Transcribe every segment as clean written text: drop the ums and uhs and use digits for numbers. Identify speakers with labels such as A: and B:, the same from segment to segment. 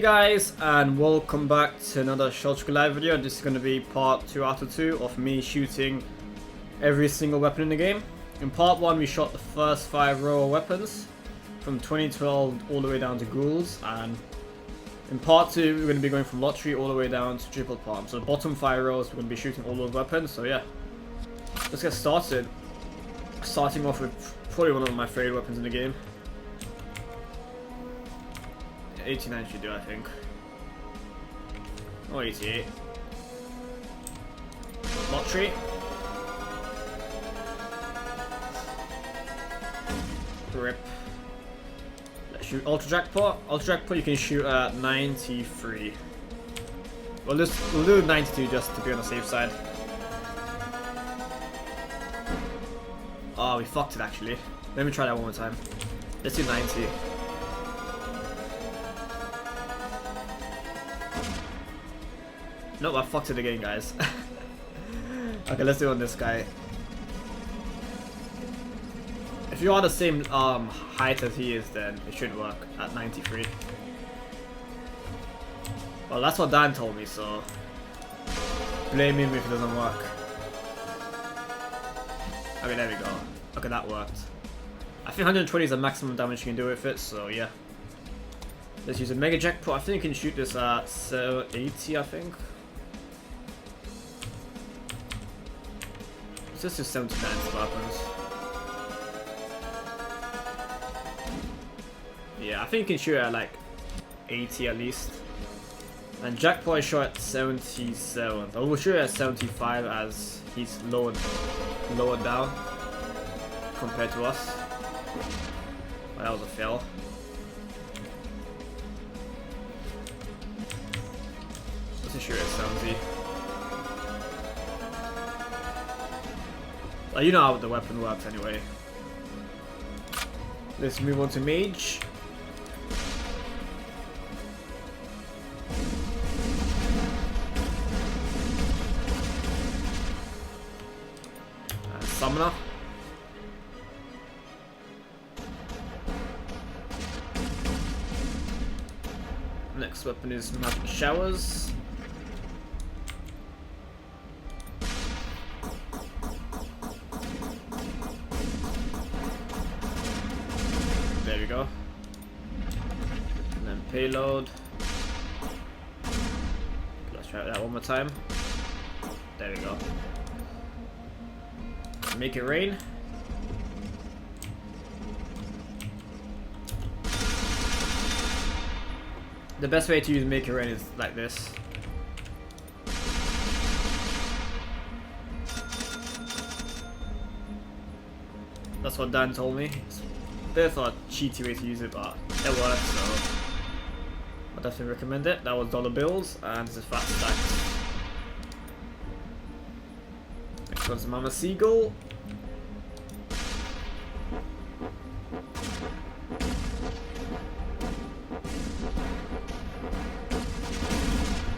A: Hey guys, and welcome back to another ShellShock live video. This is going to be part 2 out of 2 of me shooting every single weapon in the game. In part 1 we shot the first 5 row of weapons from 2012 all the way down to ghouls, and in part 2 we're going to be going from lottery all the way down to triple palm. So the bottom 5 rows we're going to be shooting all those weapons, so yeah. Let's get started. Starting off with probably one of my favorite weapons in the game. 89 should do, I think. Oh, 88. Lottery. Rip. Let's shoot Ultra Jackpot. Ultra Jackpot you can shoot at 93. We'll do 92 just to be on the safe side. Oh, we fucked it actually. Let me try that one more time. Let's do 90. Nope, I fucked it again, guys. Okay, let's do it on this guy. If you are the same height as he is, then it should work at 93. Well, that's what Dan told me, so blame him if it doesn't work. Okay, there we go. Okay, that worked. I think 120 is the maximum damage you can do with it, so yeah. Let's use a Mega Jackpot. I think you can shoot this at 80, I think. This is 79 weapons. Yeah, I think you can shoot at like 80 at least. And Jackpot is shot at 77. I will shoot at 75 as he's lowered down compared to us. Oh, that was a fail. Let's just shoot at 70. Well, you know how the weapon works anyway. Let's move on to Mage. And Summoner. Next weapon is Magic Showers. There we go. And then payload. Let's try that one more time. There we go. Make it rain. The best way to use Make It Rain is like this. That's what Dan told me. It's a bit of a cheaty way to use it, but it works, so I definitely recommend it. That was dollar bills, and this is fast stacks. Next one's Mama Seagull.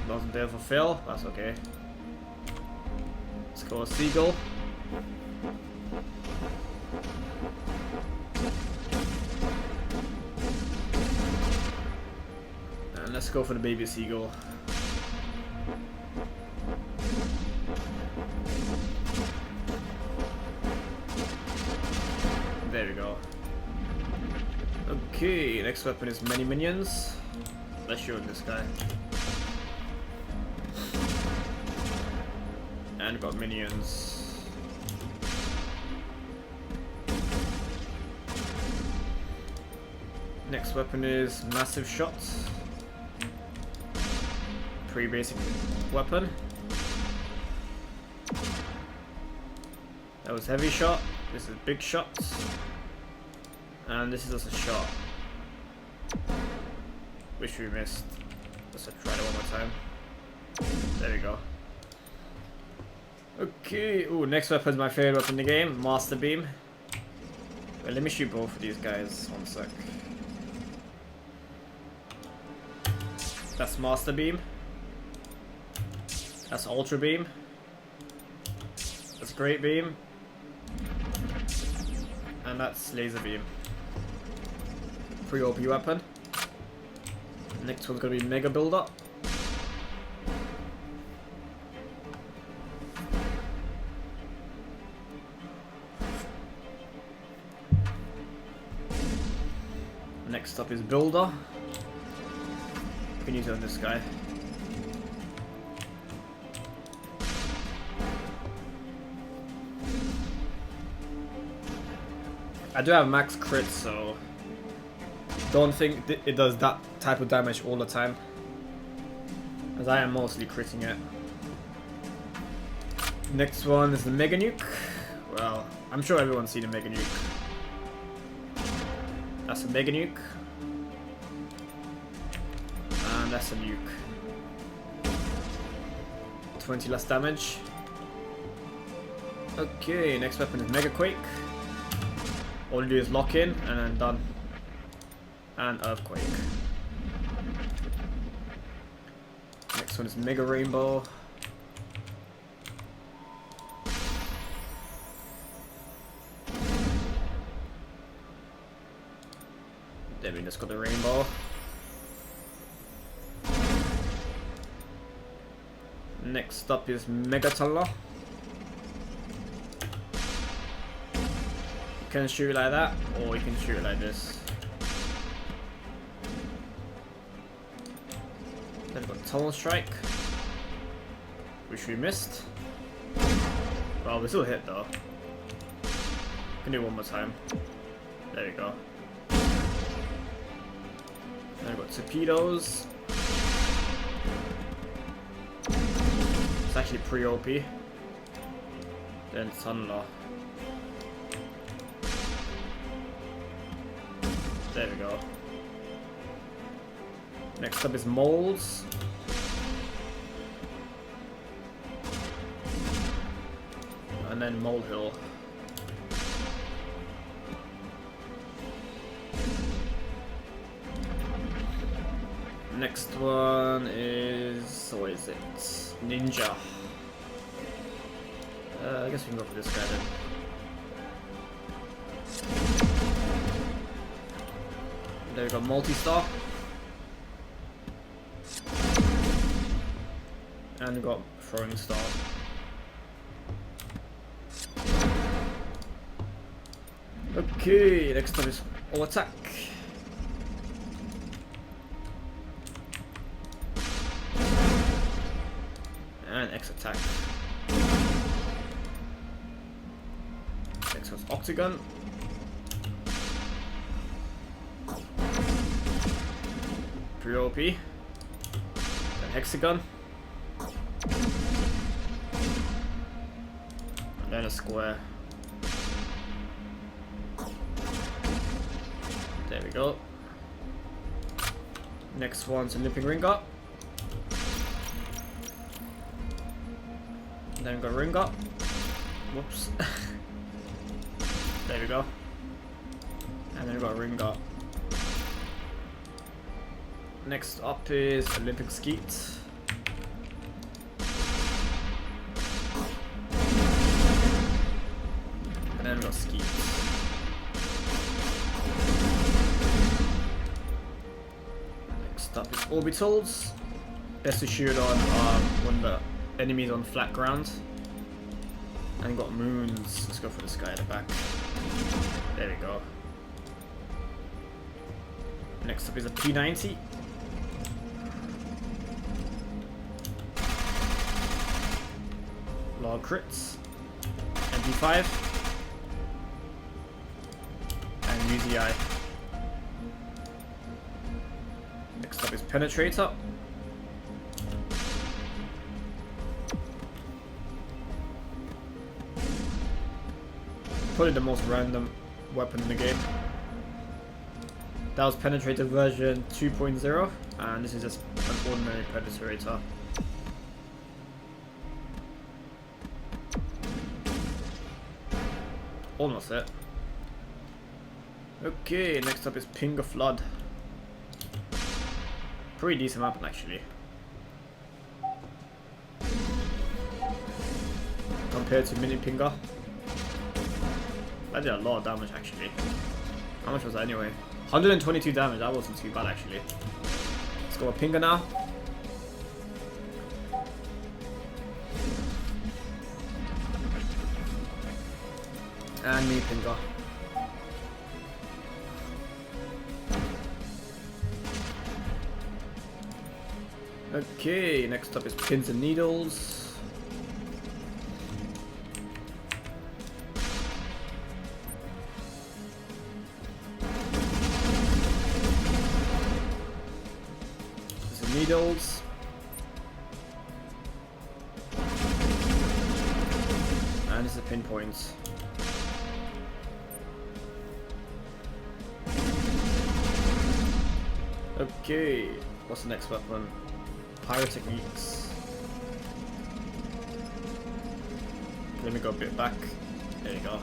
A: That was a bit of a fail, that's okay. Let's go with Seagull. And let's go for the baby Seagull. There we go. Okay, next weapon is many minions. Let's shoot this guy. And got minions. Next weapon is Massive Shot. Pretty basic weapon. That was Heavy Shot. This is Big Shot. And this is also Shot, which we missed. Let's try it one more time. There we go. Okay, ooh, next weapon is my favorite weapon in the game, Master Beam. Wait, let me shoot both of these guys, one sec. That's Master Beam. That's Ultra Beam. That's Great Beam. And that's Laser Beam. Pretty OP weapon. Next one's gonna be Mega Builder. Next up is Builder. You can use it on this guy. I do have max crit, so don't think it does that type of damage all the time, as I am mostly critting it. Next one is the Mega-Nuke. Well, I'm sure everyone's seen a Mega-Nuke. That's a Mega-Nuke. And that's a nuke. 20 less damage. Okay, next weapon is Mega-Quake. All you do is lock in and then done. And Earthquake. Next one is Mega Rainbow. Then we just got the rainbow. Next up is Mega Tunnel. You can shoot it like that, or you can shoot it like this. Then we've got Tunnel Strike, which we missed. Well, we still hit though. Can do it one more time. There we go. Then we've got Torpedoes. It's actually pretty OP. Then Thunder. There we go. Next up is Molds. And then Molehill. Next one is, what is it? Ninja. I guess we can go for this guy then. There we go, Multi-Star. And we've got Throwing Star. Okay, next up is All Attack. And X Attack. Next one's Octagon. Pretty OP. Then Hexagon. And then a Square. There we go. Next one's a Limping Ring Up. Then we've got Ring Up. Whoops. There we go. And then we've got Ring Up. Next up is Olympic Skeet. And then we've got Skeet. Next up is Orbitals. Best to shoot on when the enemies on flat ground. And we've got Moons. Let's go for this guy at the back. There we go. Next up is a P90. Lot of crits. MP5. And UZI. Next up is Penetrator. Probably the most random weapon in the game. That was Penetrator version 2.0, and this is just an ordinary Penetrator. Almost it. Okay, next up is Pinger Flood. Pretty decent weapon actually. Compared to Mini Pinger. That did a lot of damage actually. How much was that anyway? 122 damage, that wasn't too bad actually. Let's go with Pinger now. And me Pinger. Okay, next up is Pins and Needles. Needles. And it's a pinpoint. Okay, what's the next weapon? Pyrotechniques. Let me go a bit back. There you go.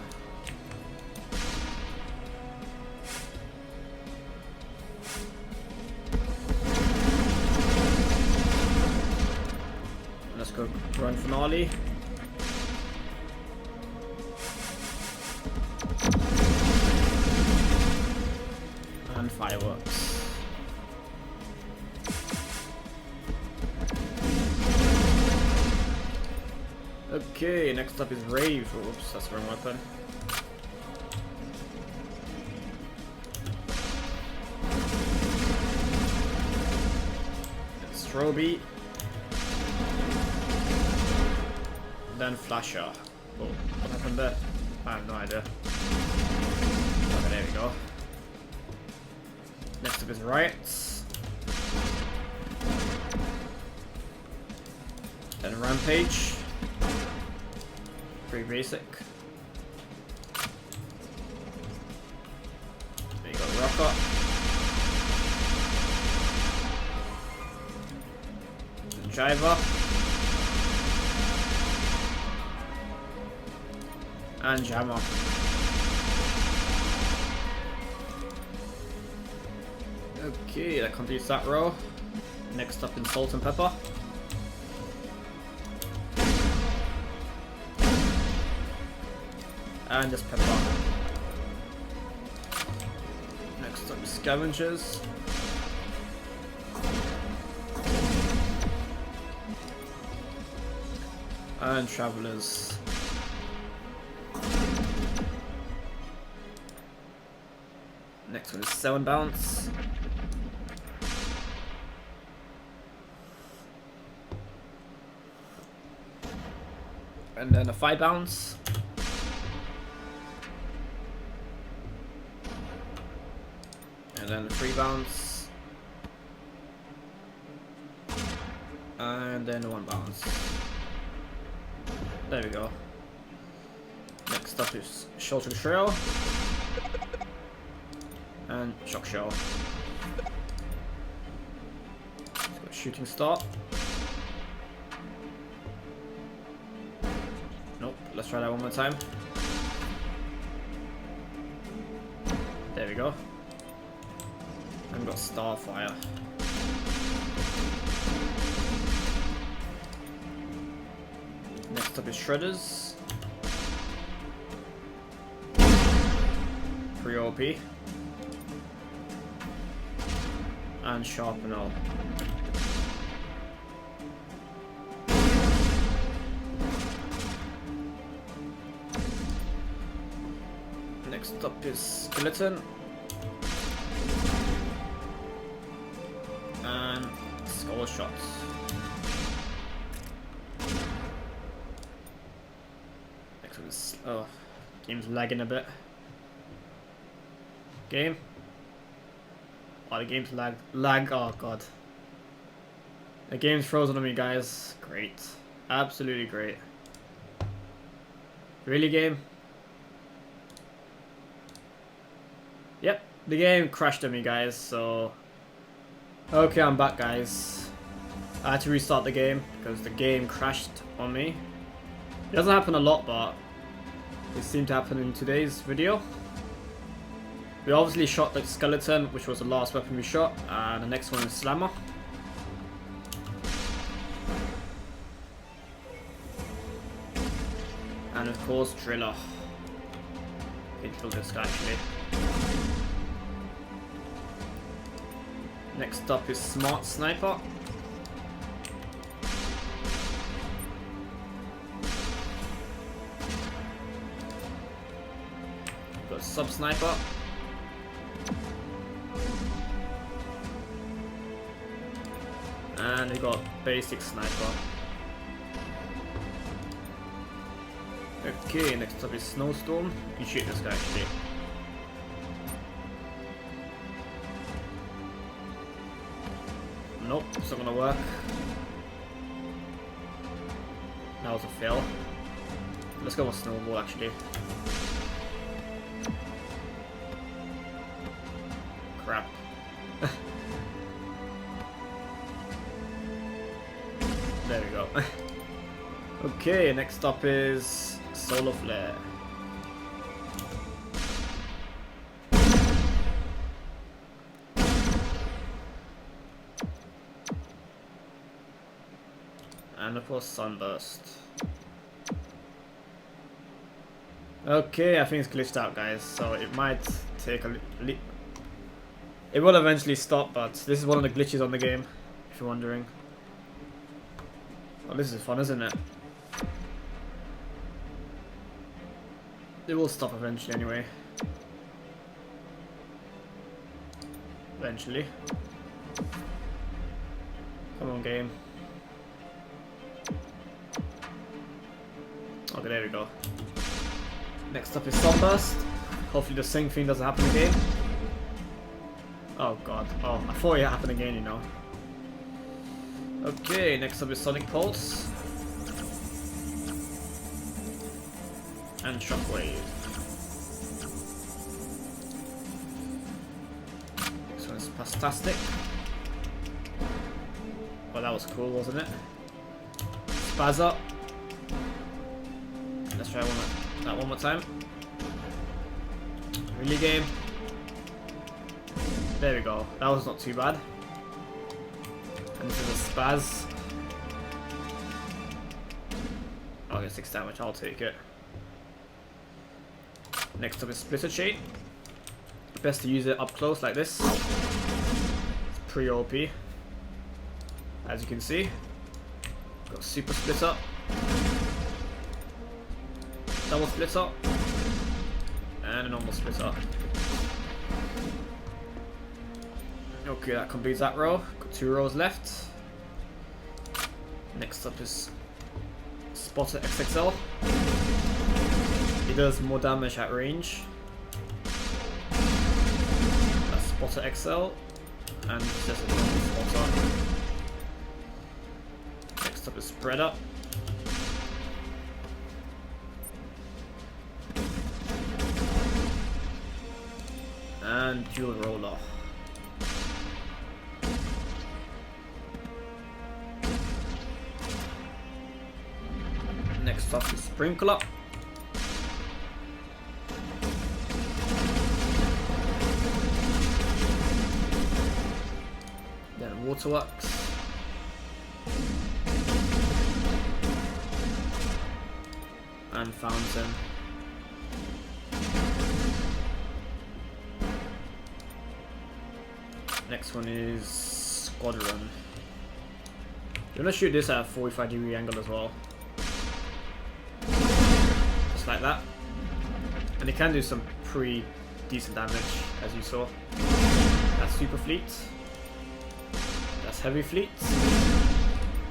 A: Let's go Grand Finale. And Fireworks. Okay, next up is Rave. Oops, that's the wrong weapon. Strobe. Then Flasher. Oh, what happened there? I have no idea. Okay, there we go. Next up is Riots. Then Rampage. Pretty basic. There you go, Rocket. Then Jiver. And Jammer. Okay, that completes that row. Next up in Salt and Pepper. And just Pepper. Next up is Scavengers. And Travelers. Next one is 7 bounce. And then a 5 bounce. And then a 3 bounce. And then a 1 bounce. There we go. Next up is Shelter Trail. And Shock Shell. Let's go Shooting Star. Nope, let's try that one more time. There we go. And we've got Starfire. Next up is Shredders. Pretty OP. And Sharpener. Next up is Skeleton. And Skull Shot. Next one is... oh, game's lagging a bit. Game? Oh, the game's lag, oh god. The game's frozen on me, guys. Great. Absolutely great. Really, game? Yep, the game crashed on me, guys, so... okay, I'm back, guys. I had to restart the game because the game crashed on me. It doesn't happen a lot, but it seemed to happen in today's video. We obviously shot the Skeleton, which was the last weapon we shot, and the next one is Slammer. And of course, Driller. It killed this guy actually. Next up is Smart Sniper. Got Sub Sniper. And we got Basic Sniper. Okay, next up is Snowstorm. You can shoot this guy actually. Nope, it's not gonna work. That was a fail. Let's go with Snowball actually. Crap. There we go. Okay, next up is Solar Flare. And of course Sunburst. Okay, I think it's glitched out, guys, so it might take a it will eventually stop, but this is one of the glitches on the game, if you're wondering. Oh, this is fun, isn't it? It will stop eventually anyway. Eventually. Come on, game. Okay, there we go. Next up is Sunburst. Hopefully the same thing doesn't happen again. Oh god. Oh, I thought it happened again, you know. Okay, next up is Sonic Pulse. And Shockwave. This one is Pastastic. Well, that was cool, wasn't it? Spazza. Let's try that one more time. Really game. There we go. That was not too bad. And this is a Spaz. I'll get 6 damage, I'll take it. Next up is Splitter Chain. Best to use it up close like this. It's pretty OP. As you can see. Got Super Splitter. Double Splitter. And a normal Splitter. Okay, that completes that row. Got 2 rows left. Next up is Spotter XXL. He does more damage at range. That's Spotter XL. And just a normal Spotter. Next up is Spreader. And Dual Roller. Next up is Sprinkler. Then Waterworks. And Fountain. Next one is Squadron. You want to shoot this at a 45-degree angle as well. Just like that. And it can do some pretty decent damage, as you saw. That's Super Fleet. That's Heavy Fleet.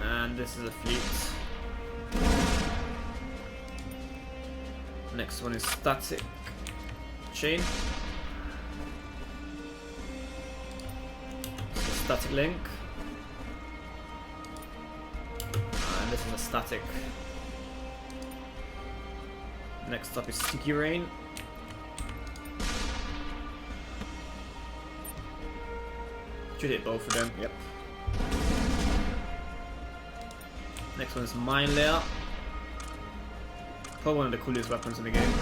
A: And this is a Fleet. Next one is Static Chain. Static Link. And this is a Static. Next up is Sticky Rain. Should hit both of them, yep. Next one is Mine Layer. Probably one of the coolest weapons in the game.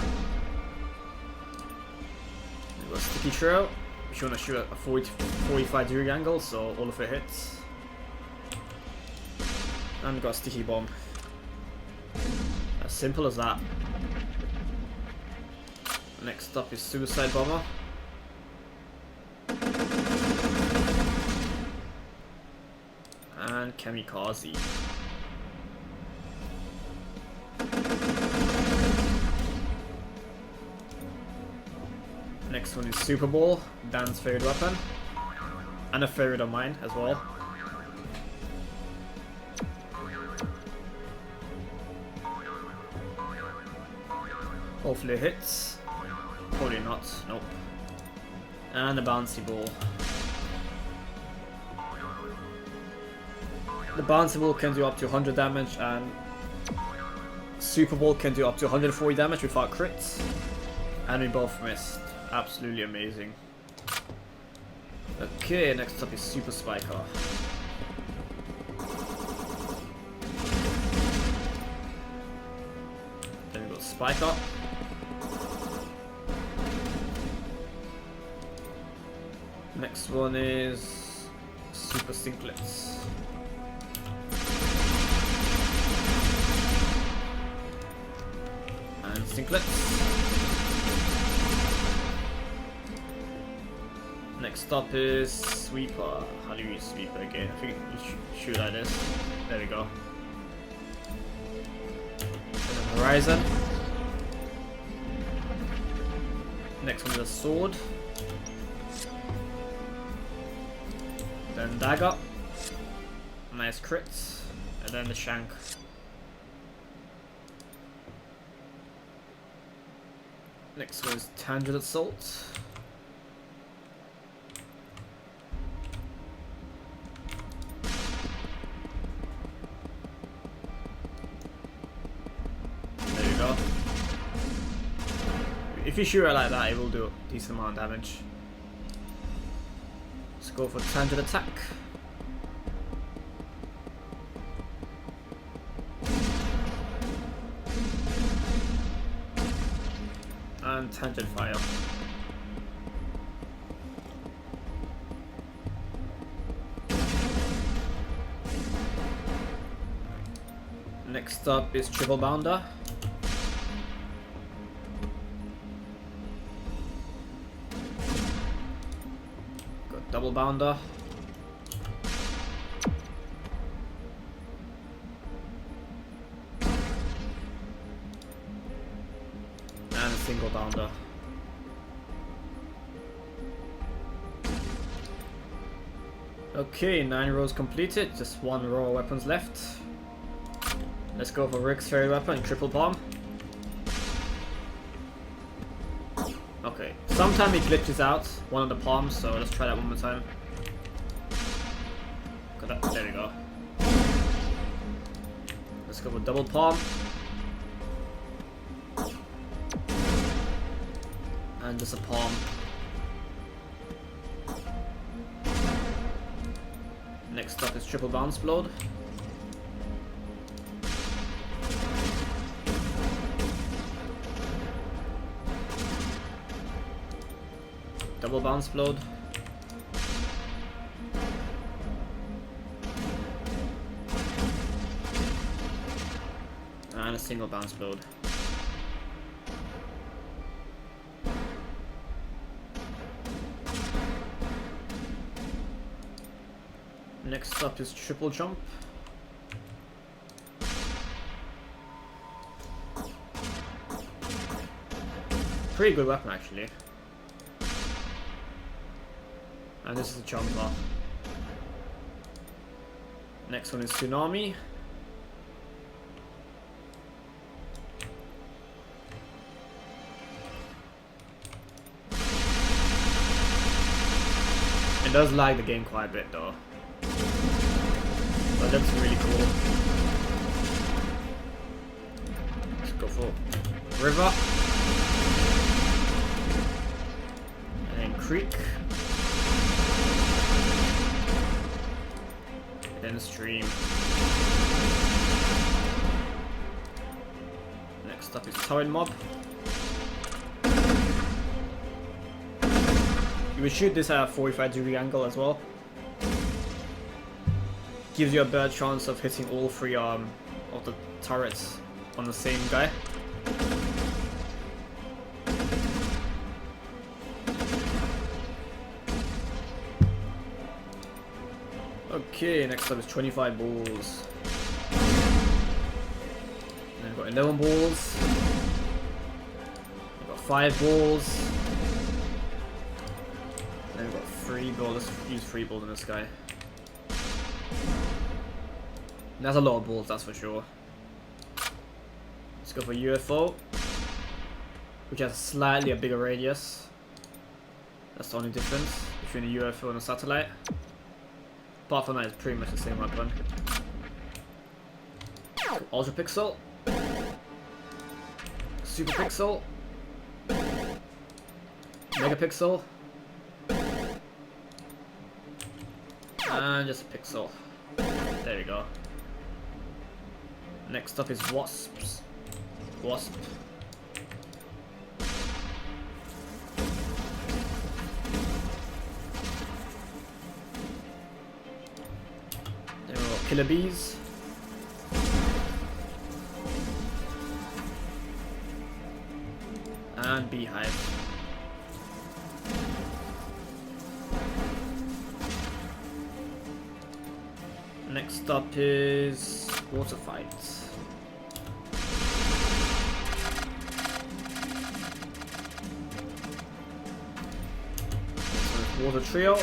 A: We've got Sticky Trail. If you want to shoot at a 45-degree angle, so all of it hits. And we've got Sticky Bomb. As simple as that. Next up is Suicide Bomber. Kamikaze. Next one is Super Ball, Dan's favorite weapon. And a favorite of mine as well. Hopefully it hits. Probably not, nope. And a bouncy ball. The bouncy ball can do up to 100 damage and Super Ball can do up to 140 damage without crits. And we both missed. Absolutely amazing. Okay, next up is Super Spiker. Then we got Spiker. Next one is Super Sinklets. And Sinklets. Next up is Sweeper. How do you use Sweeper again? I think you shoot like this. There we go. And then Horizon. Next one is a Sword. Then Dagger. Nice crits. And then the Shank. Next one is Tangent Assault. If you shoot it like that, it will do a decent amount of damage. Let's go for Tangent Attack. And Tangent Fire. Next up is Triple Bounder. Double Bounder. And a single Bounder. Okay, 9 rows completed, just 1 row of weapons left. Let's go for Rick's favorite weapon, Triple Palm. Okay, sometimes it glitches out one of the palms, so let's try that one more time. Got that, there we go. Let's go for double palm. And just a palm. Next up is triple bounce blade. Double bounce blade. And a single bounce blade. Next up is triple jump. Pretty good weapon actually. And this is a jumper. Next one is tsunami. It does lag the game quite a bit though. But that's really cool. Let's go for river. And then creek. And then stream. Next up is turret mob. You would shoot this at a 45-degree angle as well. Gives you a better chance of hitting all three of the turrets on the same guy. Okay, next up is 25 balls. And we've got 11 balls. We've got 5 balls. And we've got 3 balls. Let's use 3 balls in this guy. And that's a lot of balls, that's for sure. Let's go for UFO, which has slightly a bigger radius. That's the only difference between a UFO and a satellite. Apart from that, it's pretty much the same weapon. Ultra Pixel, Super Pixel, Megapixel, and just a pixel. There we go. Next up is Wasps. Wasp. Then we've got Killer Bees. And Beehive. Next up is Water Fights. Water Trio,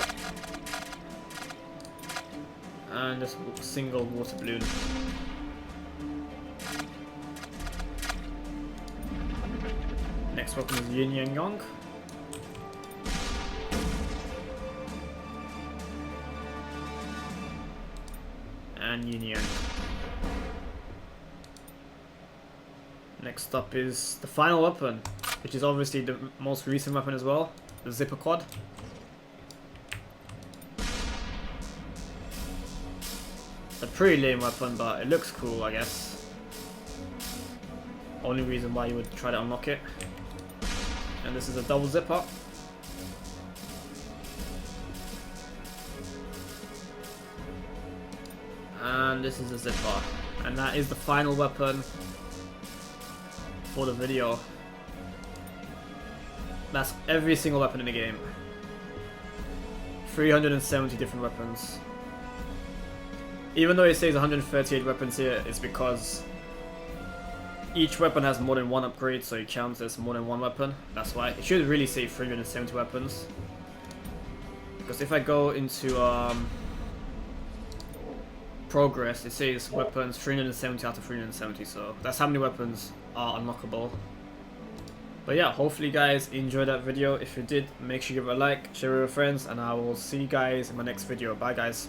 A: and just a single water balloon. Next weapon is Yin Yang Yang. And Yin Yang. Next up is the final weapon, which is obviously the most recent weapon as well, the Zipper Quad. A pretty lame weapon, but it looks cool, I guess. Only reason why you would try to unlock it. And this is a double zipper. And this is a zipper. And that is the final weapon for the video. That's every single weapon in the game. 370 different weapons. Even though it says 138 weapons here, it's because each weapon has more than one upgrade, so it counts as more than one weapon. That's why. It should really say 370 weapons. Because if I go into progress, it says weapons 370 out of 370, so that's how many weapons are unlockable. But yeah, hopefully you guys enjoyed that video. If you did, make sure you give it a like, share it with your friends, and I will see you guys in my next video. Bye guys.